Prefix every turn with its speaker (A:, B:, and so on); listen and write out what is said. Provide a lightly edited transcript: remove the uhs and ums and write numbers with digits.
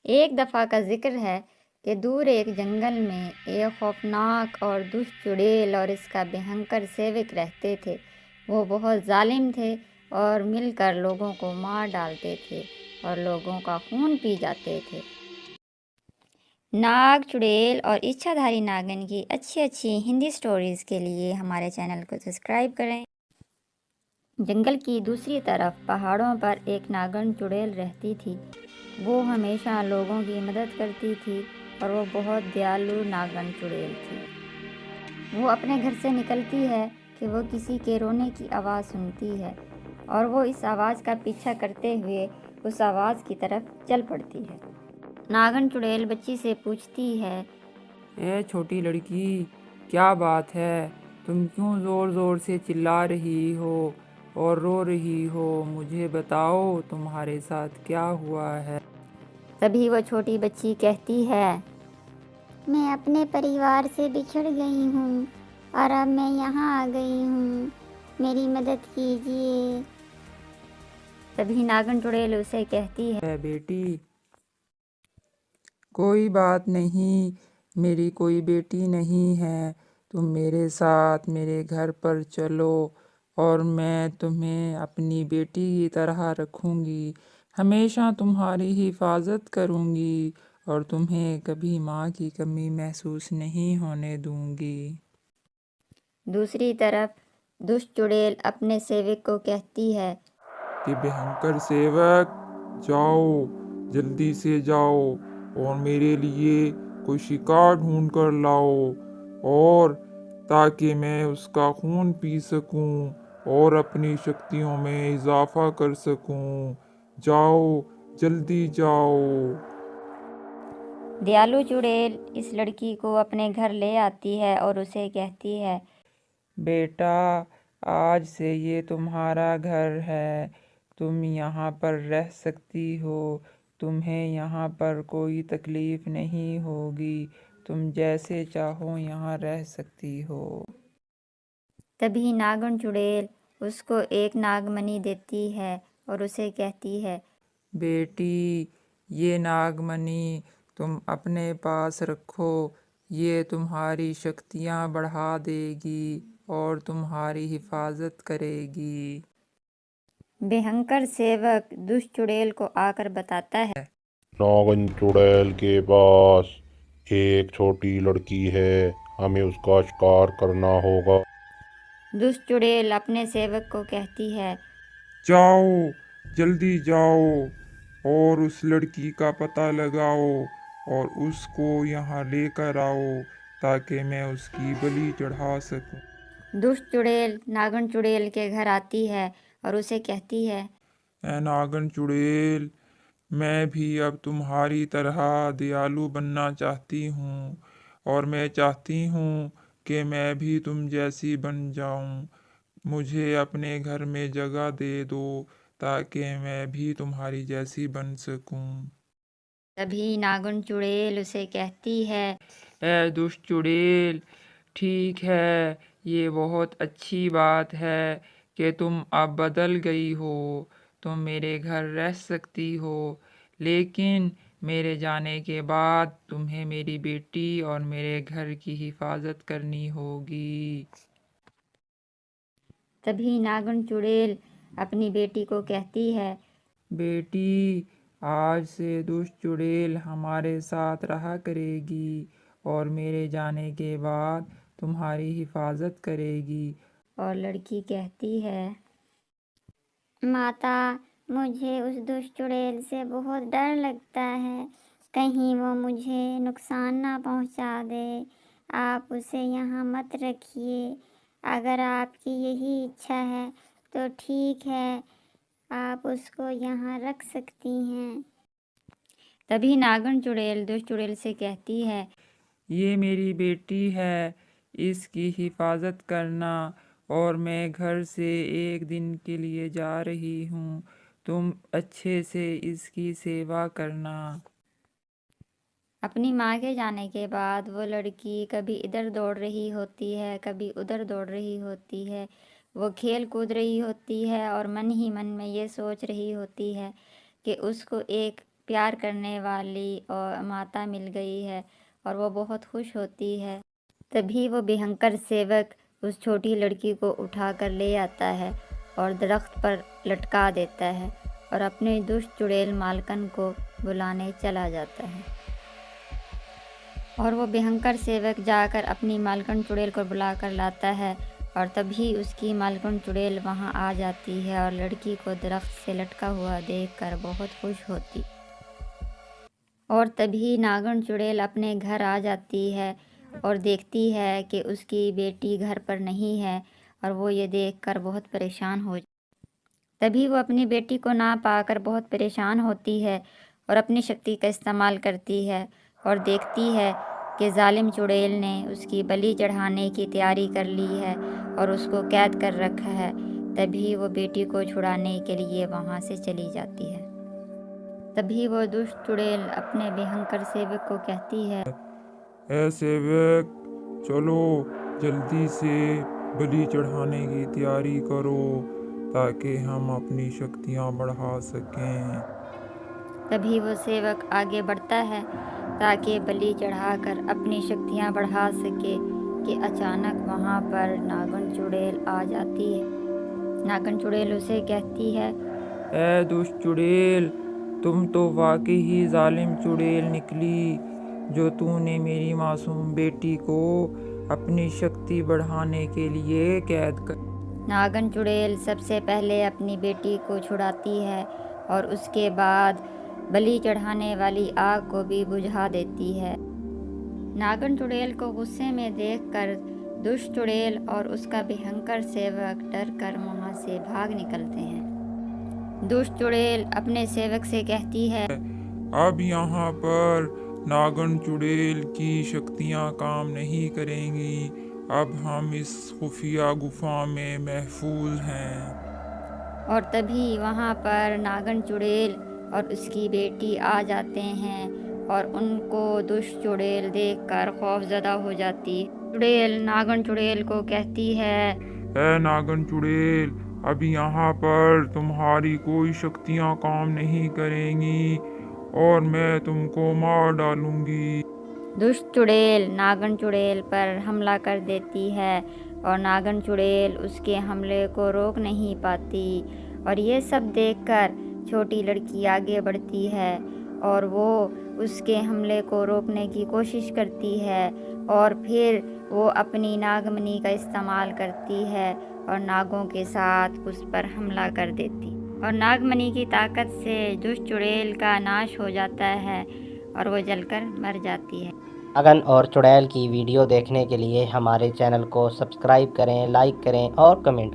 A: एक दफ़ा का जिक्र है कि दूर एक जंगल में एक खौफनाक और दुष्ट चुड़ैल और इसका भयंकर सेवक रहते थे। वो बहुत जालिम थे और मिलकर लोगों को मार डालते थे और लोगों का खून पी जाते थे। नाग, चुड़ैल और इच्छाधारी नागिन की अच्छी अच्छी हिंदी स्टोरीज़ के लिए हमारे चैनल को सब्सक्राइब करें। जंगल की दूसरी तरफ पहाड़ों पर एक नागिन चुड़ैल रहती थी। वो हमेशा लोगों की मदद करती थी और वो बहुत दयालु नागिन चुड़ैल थी। वो अपने घर से निकलती है कि वो किसी के रोने की आवाज़ सुनती है और वो इस आवाज़ का पीछा करते हुए उस आवाज़ की तरफ चल पड़ती है। नागिन चुड़ैल बच्ची से पूछती है,
B: ए छोटी लड़की, क्या बात है? तुम क्यों ज़ोर ज़ोर से चिल्ला रही हो और रो रही हो? मुझे बताओ तुम्हारे साथ क्या हुआ है?
A: तभी वो छोटी बच्ची कहती है, मैं अपने परिवार से बिछड़ गई हूँ और अब मैं यहाँ आ गई हूँ, मेरी मदद कीजिए। तभी नागिन चुड़ैल उसे कहती है,
B: बेटी, कोई बात नहीं, मेरी कोई बेटी नहीं है। तुम मेरे साथ मेरे घर पर चलो और मैं तुम्हें अपनी बेटी की तरह रखूँगी। हमेशा तुम्हारी हिफाजत करूँगी और तुम्हें कभी माँ की कमी महसूस नहीं होने दूँगी।
A: दूसरी तरफ दुष्ट चुड़ैल अपने सेवक को कहती है,
C: कि भयंकर सेवक, जाओ, जल्दी से जाओ और मेरे लिए कोई शिकार ढूंढ कर लाओ, और ताकि मैं उसका खून पी सकूं और अपनी शक्तियों में इजाफा कर सकूं। जाओ, जल्दी जाओ।
A: दयालु चुड़ैल इस लड़की को अपने घर ले आती है और उसे कहती है,
B: बेटा, आज से ये तुम्हारा घर है। तुम यहाँ पर रह सकती हो। तुम्हें यहाँ पर कोई तकलीफ नहीं होगी। तुम जैसे चाहो यहाँ रह सकती हो।
A: तभी नागिन चुड़ैल उसको एक नागमणि देती है और उसे कहती है,
B: बेटी, ये नागमणि तुम अपने पास रखो। ये तुम्हारी शक्तियाँ बढ़ा देगी और तुम्हारी हिफाजत करेगी।
A: भयंकर सेवक दुष्ट चुड़ैल को आकर बताता है,
D: नागिन चुड़ैल के पास एक छोटी लड़की है, हमें उसका शिकार करना होगा।
A: दुष्ट चुड़ैल अपने सेवक को कहती है,
C: जाओ, जल्दी जाओ और उस लड़की का पता लगाओ और उसको यहाँ लेकर आओ ताकि मैं उसकी बलि चढ़ा सकूं।
A: दुष्ट चुड़ैल नागिन चुड़ैल के घर आती है और उसे कहती है,
C: ऐ नागन चुड़ैल, मैं भी अब तुम्हारी तरह दयालु बनना चाहती हूँ और मैं चाहती हूँ कि मैं भी तुम जैसी बन जाऊँ। मुझे अपने घर में जगह दे दो ताकि मैं भी तुम्हारी जैसी बन सकूं।
A: तभी नागिन चुड़ैल उसे कहती है,
B: ए दुष्ट चुड़ैल, ठीक है, ये बहुत अच्छी बात है कि तुम अब बदल गई हो। तुम मेरे घर रह सकती हो, लेकिन मेरे जाने के बाद तुम्हें मेरी बेटी और मेरे घर की हिफाजत करनी होगी।
A: तभी नागिन चुड़ैल अपनी बेटी को कहती है,
B: बेटी, आज से दुष्ट चुड़ैल हमारे साथ रहा करेगी और मेरे जाने के बाद तुम्हारी हिफाजत करेगी।
A: और लड़की कहती है, माता, मुझे उस दुष्ट चुड़ैल से बहुत डर लगता है, कहीं वो मुझे नुकसान ना पहुंचा दे। आप उसे यहाँ मत रखिए। अगर आपकी यही इच्छा है तो ठीक है, आप उसको यहाँ रख सकती हैं। तभी नागिन चुड़ैल दुष्ट चुड़ैल से कहती है,
B: ये मेरी बेटी है, इसकी हिफाजत करना और मैं घर से एक दिन के लिए जा रही हूँ। तुम अच्छे से इसकी सेवा करना।
A: अपनी माँ के जाने के बाद वो लड़की कभी इधर दौड़ रही होती है, कभी उधर दौड़ रही होती है। वो खेल कूद रही होती है और मन ही मन में ये सोच रही होती है कि उसको एक प्यार करने वाली और माता मिल गई है और वो बहुत खुश होती है। तभी वो भयंकर सेवक उस छोटी लड़की को उठाकर ले आता है और दरख्त पर लटका देता है और अपने दुष्ट चुड़ैल मालकन को बुलाने चला जाता है। और वो भयंकर सेवक जाकर अपनी मालकन चुड़ैल को बुलाकर लाता है और तभी उसकी मालकन चुड़ैल वहाँ आ जाती है और लड़की को दरख्त से लटका हुआ देखकर बहुत खुश होती। और तभी नागन चुड़ैल अपने घर आ जाती है और देखती है कि उसकी बेटी घर पर नहीं है और वो ये देखकर बहुत परेशान हो तभी वो अपनी बेटी को ना पाकर बहुत परेशान होती है और अपनी शक्ति का इस्तेमाल करती है और देखती है कि जालिम चुड़ैल ने उसकी बलि चढ़ाने की तैयारी कर ली है और उसको कैद कर रखा है। तभी वो बेटी को छुड़ाने के लिए वहाँ से चली जाती है। तभी वो दुष्ट चुड़ैल अपने भयंकर सेवक को कहती है,
C: ए सेवक, चलो जल्दी से बलि चढ़ाने की तैयारी करो ताकि हम अपनी शक्तियाँ बढ़ा सकें।
A: तभी वो सेवक आगे बढ़ता है ताकि बलि चढ़ाकर अपनी शक्तियाँ बढ़ा सके कि अचानक वहाँ पर नागन चुड़ैल आ जाती है। नागन चुड़ैल उसे कहती है,
B: ए दुष्ट चुड़ैल, तुम तो वाकई ही जालिम चुड़ैल निकली जो तूने मेरी मासूम बेटी को अपनी शक्ति बढ़ाने के लिए कैद कर।
A: नागन चुड़ैल सबसे पहले अपनी बेटी को छुड़ाती है और उसके बाद बलि चढ़ाने वाली आग को भी बुझा देती है। नागन चुड़ैल को गुस्से में देखकर दुष्ट चुड़ैल और उसका भयंकर सेवक डरकर वहाँ से भाग निकलते हैं। दुष्ट चुड़ैल अपने सेवक से कहती है,
C: अब यहाँ पर नागन चुड़ैल की शक्तियाँ काम नहीं करेंगी। अब हम इस खुफिया गुफा में महफूज हैं।
A: और तभी वहाँ पर नागन चुड़ैल और उसकी बेटी आ जाते हैं और उनको दुष्ट चुड़ैल देखकर खौफजदा हो जाती। चुड़ैल नागन चुड़ैल को कहती है,
C: ए नागन चुड़ैल, अब यहाँ पर तुम्हारी कोई शक्तियाँ काम नहीं करेंगी और मैं तुमको मार डालूंगी।
A: दुष्ट चुड़ैल नागन चुड़ैल पर हमला कर देती है और नागन चुड़ैल उसके हमले को रोक नहीं पाती। और ये सब देखकर छोटी लड़की आगे बढ़ती है और वो उसके हमले को रोकने की कोशिश करती है और फिर वो अपनी नागमणि का इस्तेमाल करती है और नागों के साथ उस पर हमला कर देती। और नागमणि की ताकत से दुष्ट चुड़ैल का नाश हो जाता है और वो जलकर मर जाती है।
E: नागन और चुड़ैल की वीडियो देखने के लिए हमारे चैनल को सब्सक्राइब करें, लाइक करें और कमेंट